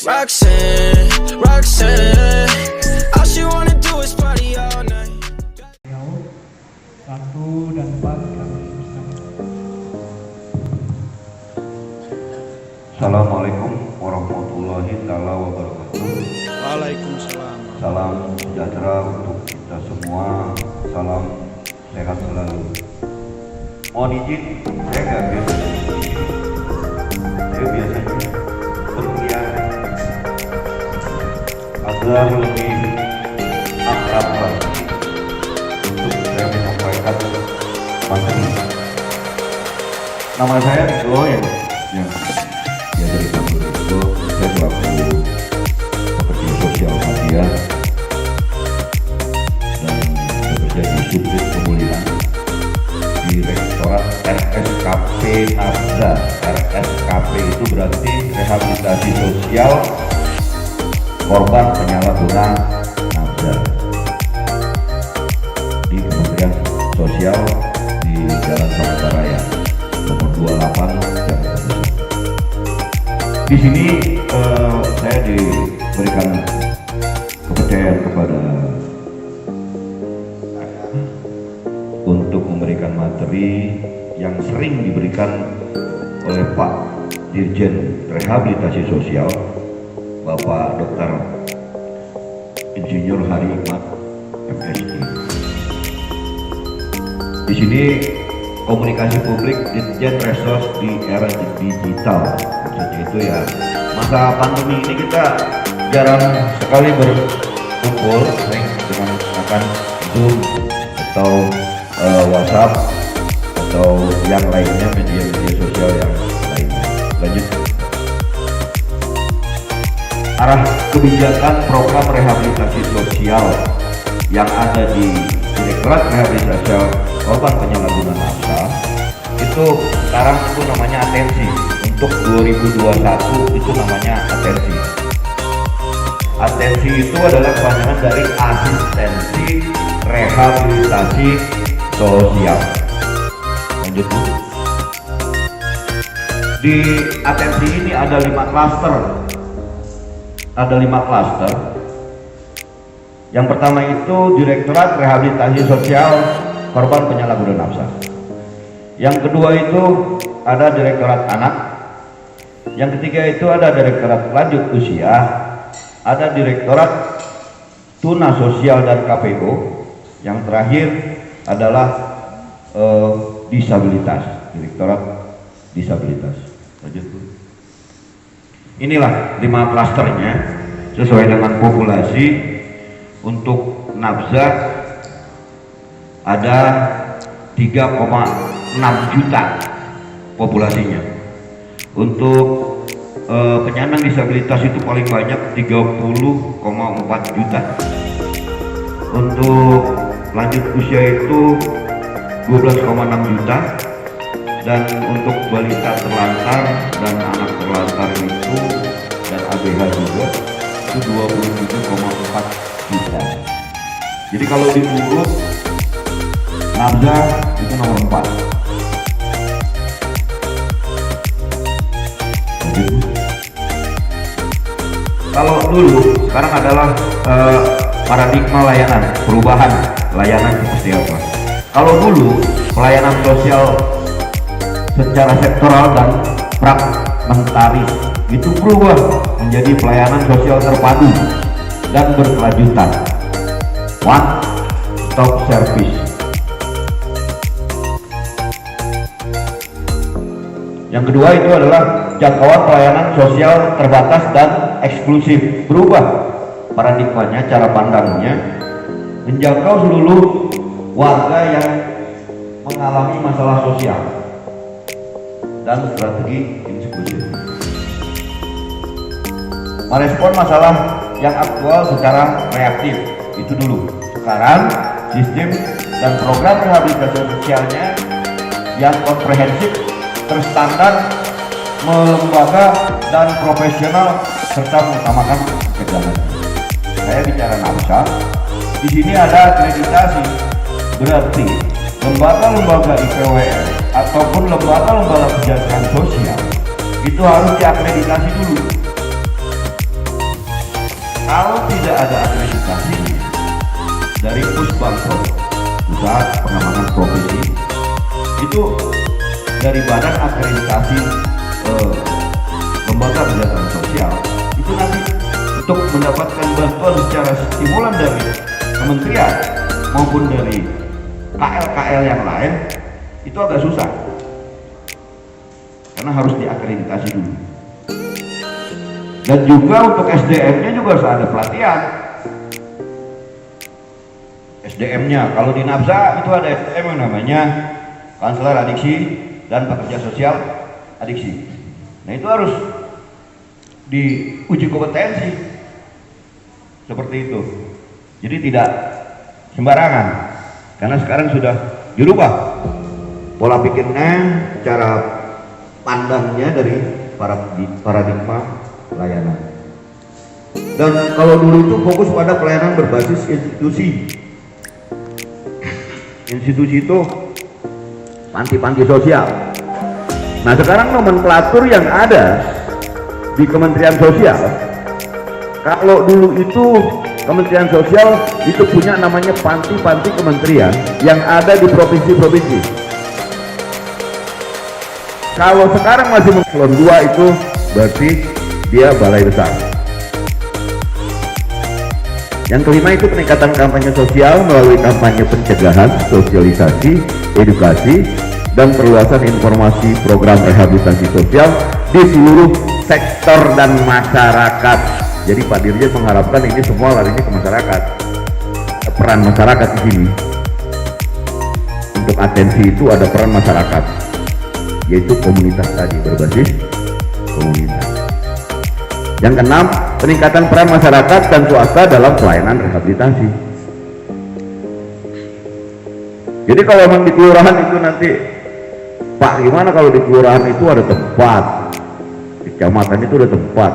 Roxanne, Roxanne, all she wanna do is party all night. 1 dan 4 kami bersama. Assalamualaikum warahmatullahi wabarakatuh. Waalaikumsalam. Salam sejahtera untuk kita semua. Salam sehat selalu. Mohon izin, saya nggak biasa. Saya biasanya berkeliaran agar lebih akrab lagi untuk saya menyampaikan materi. Nama saya Rigo ya dari Kampung Rigo. Saya selaku pekerja sosial media dan bekerja di subdit pemulihan Direktorat RSKP Nafza. RSKP itu berarti rehabilitasi sosial korban penyalahgunaan nafza di Kementerian Sosial di Jalan Sumatera Raya nomor 28 Jakarta Pusat. Di sini saya diberikan kepercayaan kepada untuk memberikan materi yang sering diberikan oleh Pak Dirjen Rehabilitasi Sosial Bapak Dr. Insinyur Hari Hikmat MSI. Di sini komunikasi publik Ditjen Resos di era digital. Maksudnya itu ya masa pandemi ini kita jarang sekali berkumpul, sering dengan menggunakan Zoom atau WhatsApp atau yang lainnya, media-media sosial yang lainnya. Lanjut. Arah kebijakan program rehabilitasi sosial yang ada di Direktorat Rehabilitasi Korban Penyalahgunaan Nafza itu sekarang itu namanya atensi. Untuk 2021 itu namanya atensi. Atensi itu adalah kepanjangan dari asistensi rehabilitasi sosial. Lanjut. Di atensi ini ada 5 klaster. Ada 5 klaster. Yang pertama itu Direktorat Rehabilitasi Sosial Korban Penyalahgunaan Nafza. Yang kedua itu ada Direktorat Anak. Yang ketiga itu ada Direktorat Lanjut Usia. Ada Direktorat Tuna Sosial dan KPO. Yang terakhir adalah disabilitas, Direktorat Disabilitas. Lanjut. Inilah 5 klasternya sesuai dengan populasi. Untuk nafza ada 3,6 juta populasinya. Untuk penyandang disabilitas itu paling banyak 30,4 juta. Untuk lanjut usia itu 12,6 juta. Dan untuk balita terlantar dan anak terlantar itu dan ABH juga itu 27,4 juta. Jadi kalau diurut nafza itu nomor 4. Kalau dulu sekarang adalah paradigma layanan, perubahan layanan seperti apa. Kalau dulu pelayanan sosial secara sektoral dan fragmentaris itu berubah menjadi pelayanan sosial terpadu dan berkelanjutan, one stop service. Yang kedua itu adalah jangkauan pelayanan sosial terbatas dan eksklusif. Berubah paradigmanya, cara pandangnya, menjangkau seluruh warga yang mengalami masalah sosial dan strategi inklusif. Merespon masalah yang aktual secara reaktif, itu dulu. Sekarang sistem dan program rehabilitasi sosialnya yang komprehensif, terstandar, melembaga dan profesional serta mengutamakan kejangan. Saya bicara nafza. Di sini ada akreditasi, berarti lembaga-lembaga IPWN ataupun lembaga-lembaga kesejahteraan sosial itu harus diakreditasi dulu. Kalau tidak ada akreditasi dari Pusbangpro, Pusat Pengembangan Profesi, itu dari Badan Akreditasi Lembaga Kesejahteraan Sosial, itu nanti untuk mendapatkan bantuan secara stimulan dari kementerian maupun dari KL-KL yang lain itu agak susah karena harus diakreditasi dulu. Dan juga untuk SDM-nya juga harus ada pelatihan. SDM-nya kalau di Nafsa itu ada SDM yang namanya Konselor Adiksi dan Pekerja Sosial Adiksi. Nah itu harus diuji kompetensi seperti itu. Jadi tidak sembarangan karena sekarang sudah dirubah pola pikirnya, cara pandangnya dari paradigma pelayanan. Dan kalau dulu itu fokus pada pelayanan berbasis institusi. Institusi itu panti-panti sosial. Nah sekarang nomenklatur yang ada di Kementerian Sosial, kalau dulu itu Kementerian Sosial itu punya namanya panti-panti kementerian yang ada di provinsi-provinsi. Kalau sekarang masih eselon 2 itu berarti dia balai besar. Yang kelima itu peningkatan kampanye sosial melalui kampanye pencegahan, sosialisasi, edukasi, dan perluasan informasi program rehabilitasi sosial di seluruh sektor dan masyarakat. Jadi Pak Dirjen mengharapkan ini semua larinya ke masyarakat. Peran masyarakat di sini. Untuk atensi itu ada peran masyarakat, yaitu komunitas tadi, berbasis komunitas. Yang keenam, peningkatan peran masyarakat dan swasta dalam pelayanan rehabilitasi. Jadi kalau memang di kelurahan itu nanti, Pak, gimana kalau di kelurahan itu ada tempat, di kecamatan itu ada tempat,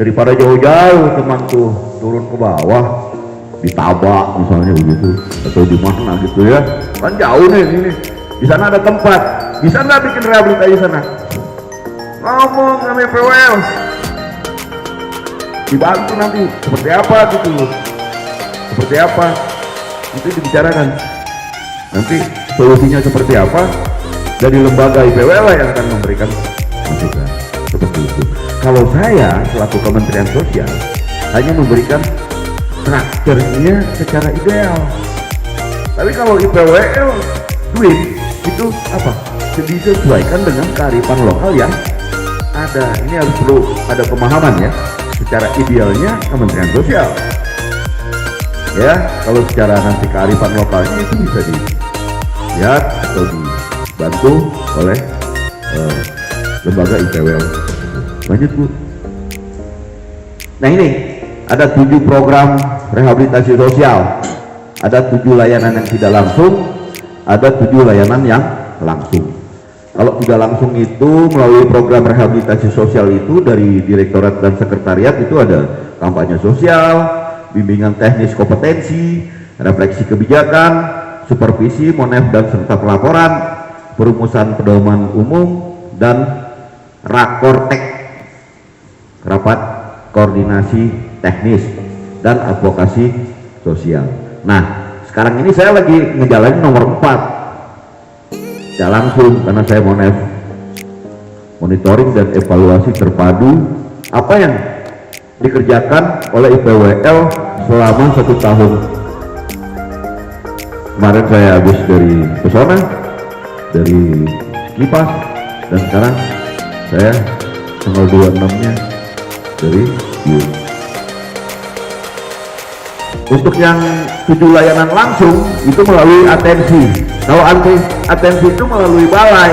daripada jauh-jauh teman tuh turun ke bawah di Tabak misalnya begitu, atau di mana gitu ya, kan jauh nih ini, di sana ada tempat, bisa nggak bikin rehabilitasi sana? Ngomong sama PWL, dibantu nanti seperti apa gitu, seperti apa itu dibicarakan, nanti solusinya seperti apa, dari lembaga IPWL lah yang akan memberikan masukan seperti itu. Kalau saya selaku Kementerian Sosial hanya memberikan strukturnya secara ideal, tapi kalau IPWL duit itu apa, disesuaikan dengan kearifan lokal yang ada. Ini harus perlu ada pemahaman ya. Secara idealnya Kementerian Sosial ya, kalau secara nanti kearifan lokalnya itu bisa dilihat atau dibantu oleh lembaga IPWL. Lanjut Bu. Nah ini ada 7 program rehabilitasi sosial, ada 7 layanan yang tidak langsung, ada 7 layanan yang langsung. Kalau tidak langsung itu melalui program rehabilitasi sosial itu dari Direktorat dan Sekretariat itu ada kampanye sosial, bimbingan teknis kompetensi, refleksi kebijakan, supervisi, monef dan serta pelaporan, perumusan pedoman umum, dan rakortek, rapat koordinasi teknis dan advokasi sosial. Nah sekarang ini saya lagi ngejalanin nomor 4, tidak langsung karena saya monitoring dan evaluasi terpadu apa yang dikerjakan oleh IPWL selama 1 tahun. Kemarin saya habis dari Pesona, dari Kipas, dan sekarang saya tanggal 26-nya dari Yud. Untuk yang 7 layanan langsung itu melalui atensi. Kalau atensi itu melalui balai,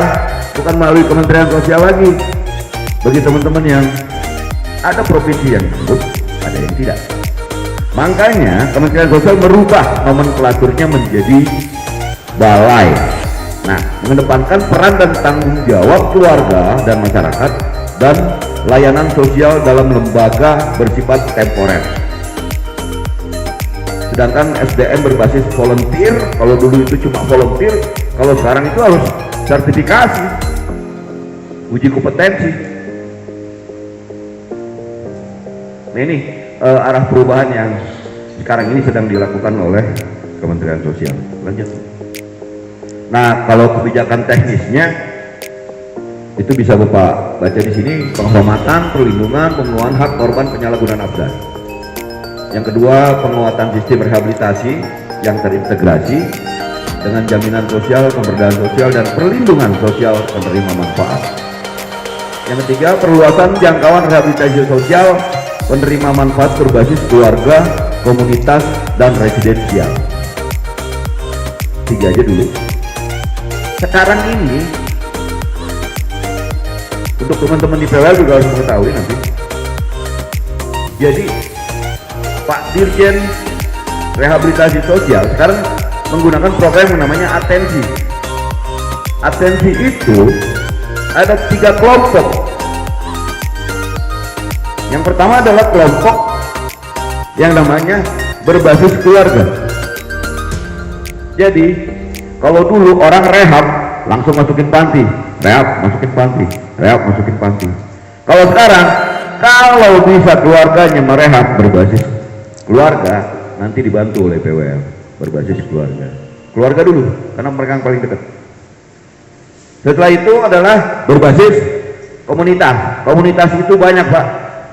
bukan melalui Kementerian Sosial lagi. Bagi teman-teman yang ada provinsi yang ikut, ada yang tidak. Makanya Kementerian Sosial merubah nomenklaturnya menjadi balai. Nah, mengedepankan peran dan tanggung jawab keluarga dan masyarakat dan layanan sosial dalam lembaga bersifat temporer. Sedangkan SDM berbasis volunteer, kalau dulu itu cuma volunteer, kalau sekarang itu harus sertifikasi, uji kompetensi. Nah ini arah perubahan yang sekarang ini sedang dilakukan oleh Kementerian Sosial. Lanjut. Nah, kalau kebijakan teknisnya itu bisa Bapak baca di sini: penghormatan, perlindungan, pemenuhan hak korban penyalahgunaan ABDAS. Yang kedua, penguatan sistem rehabilitasi yang terintegrasi dengan jaminan sosial, pemberdayaan sosial, dan perlindungan sosial penerima manfaat. Yang ketiga, perluasan jangkauan rehabilitasi sosial penerima manfaat berbasis keluarga, komunitas, dan residensial. 3 aja dulu. Sekarang ini untuk teman-teman di PWL juga harus mengetahui nanti. Jadi Pak Dirjen Rehabilitasi Sosial sekarang menggunakan program yang namanya atensi. Atensi itu ada 3 kelompok. Yang pertama adalah kelompok yang namanya berbasis keluarga. Jadi kalau dulu orang rehab langsung masukin panti, rehab masukin panti, rehab masukin panti. Kalau sekarang, kalau bisa keluarganya merehab berbasis keluarga, nanti dibantu oleh PWL berbasis keluarga. Keluarga dulu, karena mereka yang paling dekat. Setelah itu adalah berbasis komunitas. Komunitas itu banyak, Pak.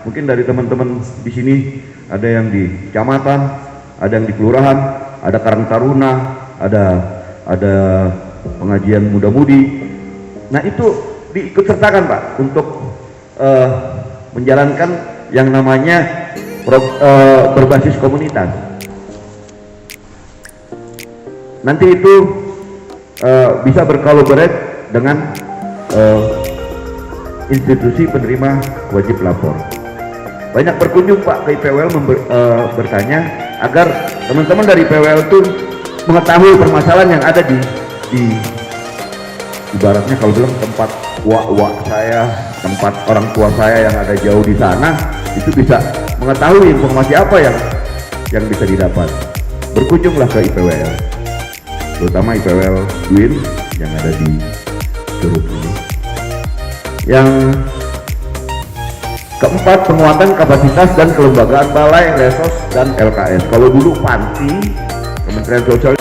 Mungkin dari teman-teman di sini ada yang di kecamatan, ada yang di kelurahan, ada Karang Taruna, ada pengajian muda-mudi. Nah, itu diikut sertakan, Pak, untuk menjalankan yang namanya berbasis komunitas. Nanti itu bisa berkolaborasi dengan institusi penerima wajib lapor. Banyak berkunjung, Pak, ke IPWL bertanya agar teman-teman dari IPWL itu mengetahui permasalahan yang ada di ibaratnya kalau bilang tempat wak saya, tempat orang tua saya yang ada jauh di sana, itu bisa mengetahui informasi apa yang bisa didapat. Berkunjunglah ke IPWL, terutama IPWL Win yang ada di Curug ini. Yang keempat, penguatan kapasitas dan kelembagaan balai, resos, dan LKS. Kalau dulu panti, Kementerian Sosial